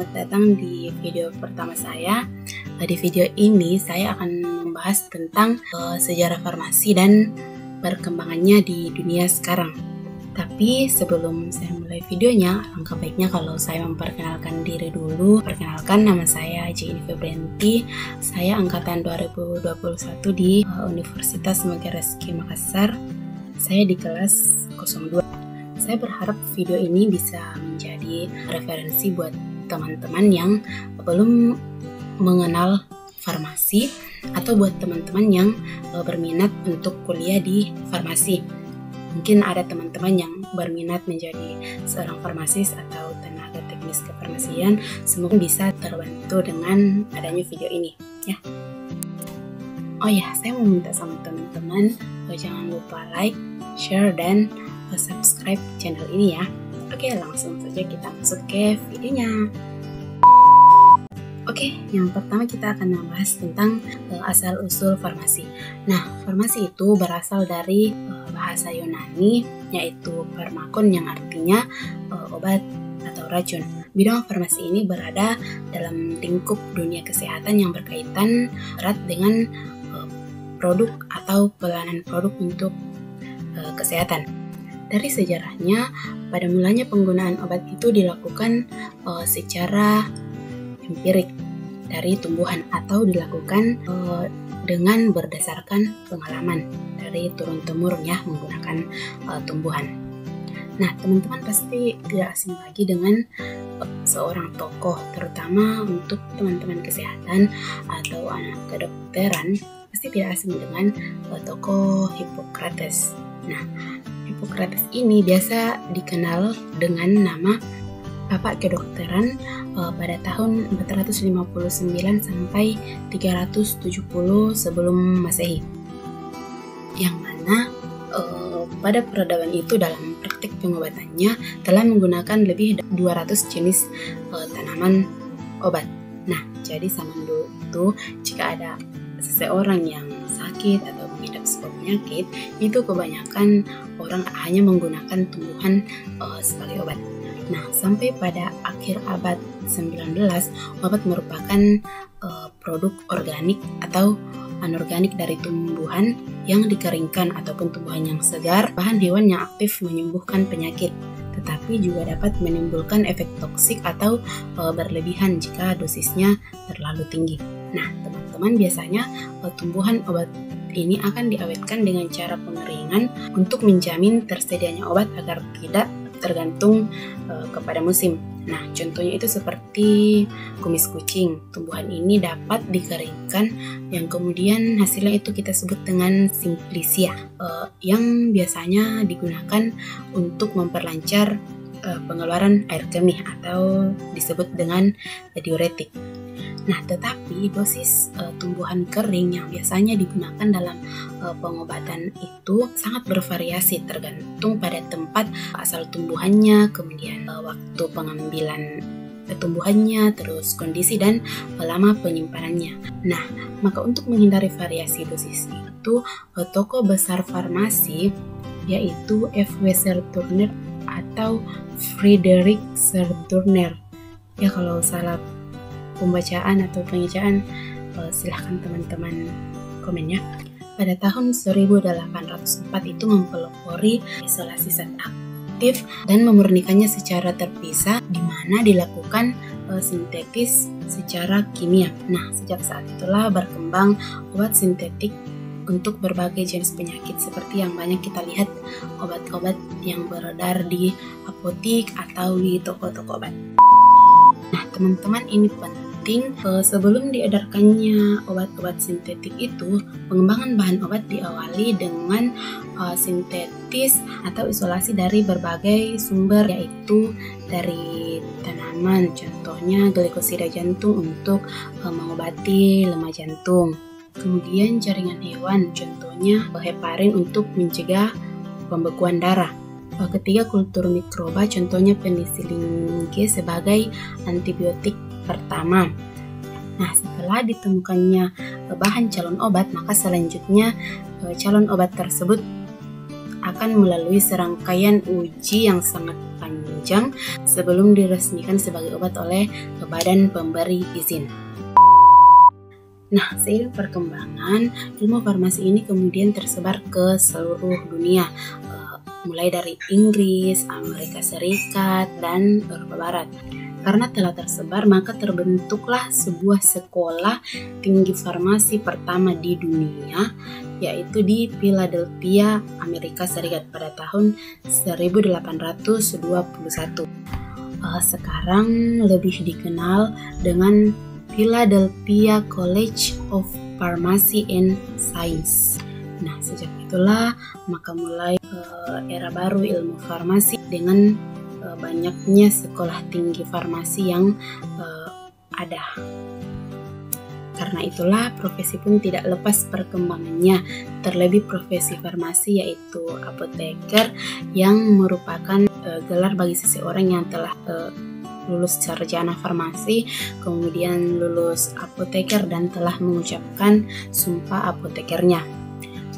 selamat datang di video pertama saya. Di video ini saya akan membahas tentang sejarah farmasi dan perkembangannya di dunia sekarang. Tapi sebelum saya mulai videonya, alangkah baiknya kalau saya memperkenalkan diri dulu. Perkenalkan, nama saya Jenny Febrianti. Saya angkatan 2021 di Universitas Manggarai Makassar. Saya di kelas 02. Saya berharap video ini bisa menjadi referensi buat teman-teman yang belum mengenal farmasi atau buat teman-teman yang berminat untuk kuliah di farmasi. Mungkin ada teman-teman yang berminat menjadi seorang farmasis atau tenaga teknis kefarmasian. Semoga bisa terbantu dengan adanya video ini, ya. Oh ya, saya mau minta sama teman-teman jangan lupa like, share, dan subscribe channel ini ya. Oke, langsung saja kita masuk ke videonya. Oke, yang pertama kita akan membahas tentang asal-usul farmasi. Nah, farmasi itu berasal dari bahasa Yunani, yaitu pharmakon yang artinya obat atau racun. Bidang farmasi ini berada dalam lingkup dunia kesehatan yang berkaitan erat dengan produk atau pelayanan produk untuk kesehatan. Dari sejarahnya, pada mulanya penggunaan obat itu dilakukan secara empirik dari tumbuhan atau dilakukan dengan berdasarkan pengalaman dari turun-temurun ya menggunakan tumbuhan. Nah, teman-teman pasti tidak asing lagi dengan seorang tokoh, terutama untuk teman-teman kesehatan atau anak kedokteran, pasti tidak asing dengan tokoh Hippocrates. Nah, Hippocrates ini biasa dikenal dengan nama Bapak Kedokteran pada tahun 459 sampai 370 sebelum Masehi. Yang mana pada peradaban itu dalam praktik pengobatannya telah menggunakan lebih dari 200 jenis tanaman obat. Nah, jadi zaman dulu itu jika ada seseorang yang sakit atau mengidap sebuah penyakit, itu kebanyakan orang hanya menggunakan tumbuhan sebagai obat. Nah, sampai pada akhir abad 19, obat merupakan produk organik atau anorganik dari tumbuhan yang dikeringkan ataupun tumbuhan yang segar, bahan hewan yang aktif menyembuhkan penyakit, tetapi juga dapat menimbulkan efek toksik atau berlebihan jika dosisnya terlalu tinggi. Nah, teman-teman, biasanya tumbuhan obat ini akan diawetkan dengan cara pengeringan untuk menjamin tersedianya obat agar tidak tergantung kepada musim. Nah, contohnya itu seperti kumis kucing. Tumbuhan ini dapat dikeringkan yang kemudian hasilnya itu kita sebut dengan simplicia, yang biasanya digunakan untuk memperlancar pengeluaran air kemih atau disebut dengan diuretik. Nah, tetapi dosis tumbuhan kering yang biasanya digunakan dalam pengobatan itu sangat bervariasi tergantung pada tempat asal tumbuhannya, kemudian waktu pengambilan tumbuhannya, terus kondisi dan lama penyimpanannya. Nah, maka untuk menghindari variasi dosis itu, toko besar farmasi yaitu F.W. Serturner atau Friedrich Serturner. Ya, kalau salah pembacaan atau pengejaan silahkan teman-teman komen ya. Pada tahun 1804 itu mempelopori isolasi zat aktif dan memurnikannya secara terpisah, di mana dilakukan sintetis secara kimia. Nah, sejak saat itulah berkembang obat sintetik untuk berbagai jenis penyakit seperti yang banyak kita lihat obat-obat yang beredar di apotik atau di toko-toko obat. Nah, teman-teman, ini penting, sebelum diedarkannya obat-obat sintetik itu, pengembangan bahan obat diawali dengan sintetis atau isolasi dari berbagai sumber, yaitu dari tanaman, contohnya glikosida jantung untuk mengobati lemah jantung. Kemudian jaringan hewan, contohnya heparin untuk mencegah pembekuan darah. Ketiga, kultur mikroba, contohnya penisilin G sebagai antibiotik pertama. Nah, setelah ditemukannya bahan calon obat, maka selanjutnya calon obat tersebut akan melalui serangkaian uji yang sangat panjang sebelum diresmikan sebagai obat oleh badan pemberi izin. Nah, seiring perkembangan, ilmu farmasi ini kemudian tersebar ke seluruh dunia, mulai dari Inggris, Amerika Serikat, dan Eropa Barat. Karena telah tersebar, maka terbentuklah sebuah sekolah tinggi farmasi pertama di dunia, yaitu di Philadelphia, Amerika Serikat pada tahun 1821. Sekarang lebih dikenal dengan Philadelphia College of Pharmacy and Science. Nah, sejak itulah maka mulai era baru ilmu farmasi dengan banyaknya sekolah tinggi farmasi yang ada. Karena itulah profesi pun tidak lepas perkembangannya, terlebih profesi farmasi yaitu apoteker yang merupakan gelar bagi seseorang yang telah lulus sarjana farmasi, kemudian lulus apoteker dan telah mengucapkan sumpah apotekernya.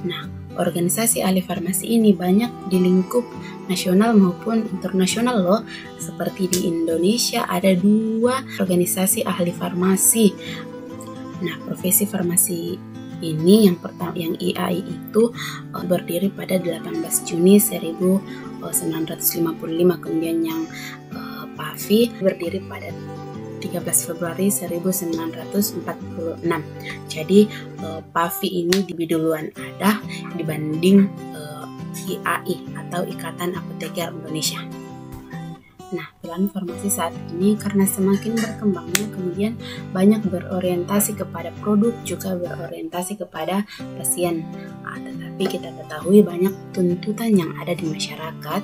Nah, organisasi ahli farmasi ini banyak di lingkup nasional maupun internasional loh. Seperti di Indonesia ada 2 organisasi ahli farmasi. Nah, profesi farmasi ini yang pertama, yang IAI itu berdiri pada 18 Juni 1955, kemudian yang PAVI berdiri pada 13 Februari 1946. Jadi PAVI ini lebih duluan ada dibanding IAI atau Ikatan Apoteker Indonesia. Nah, pilihan farmasi saat ini karena semakin berkembangnya kemudian banyak berorientasi kepada produk, juga berorientasi kepada pasien. Tetapi kita ketahui banyak tuntutan yang ada di masyarakat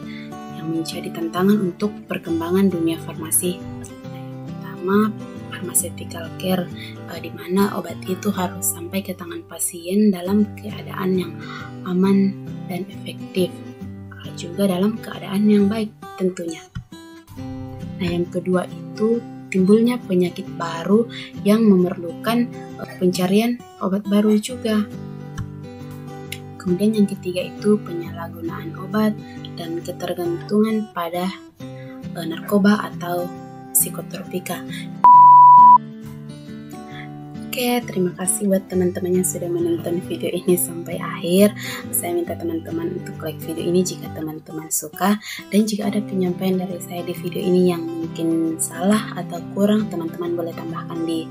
yang menjadi tantangan untuk perkembangan dunia farmasi. Yang pertama, pharmaceutical care, di mana obat itu harus sampai ke tangan pasien dalam keadaan yang aman dan efektif, juga dalam keadaan yang baik tentunya. Nah, yang kedua itu timbulnya penyakit baru yang memerlukan pencarian obat baru juga. Kemudian yang ketiga itu penyalahgunaan obat dan ketergantungan pada narkoba atau psikotropika. Oke, terima kasih buat teman-teman yang sudah menonton video ini sampai akhir. Saya minta teman-teman untuk like video ini jika teman-teman suka, dan jika ada penyampaian dari saya di video ini yang mungkin salah atau kurang, teman-teman boleh tambahkan di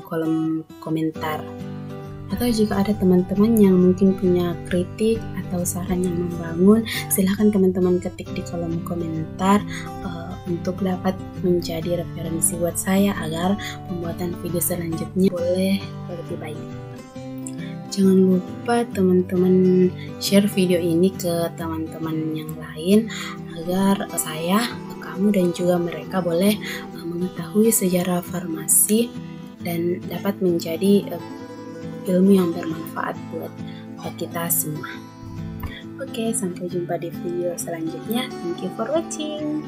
kolom komentar. Atau jika ada teman-teman yang mungkin punya kritik atau saran yang membangun, silahkan teman-teman ketik di kolom komentar untuk dapat menjadi referensi buat saya agar pembuatan video selanjutnya boleh lebih baik. Jangan lupa teman-teman share video ini ke teman-teman yang lain agar saya, kamu dan juga mereka boleh mengetahui sejarah farmasi dan dapat menjadi ilmu yang bermanfaat buat kita semua. Oke, sampai jumpa di video selanjutnya. Thank you for watching.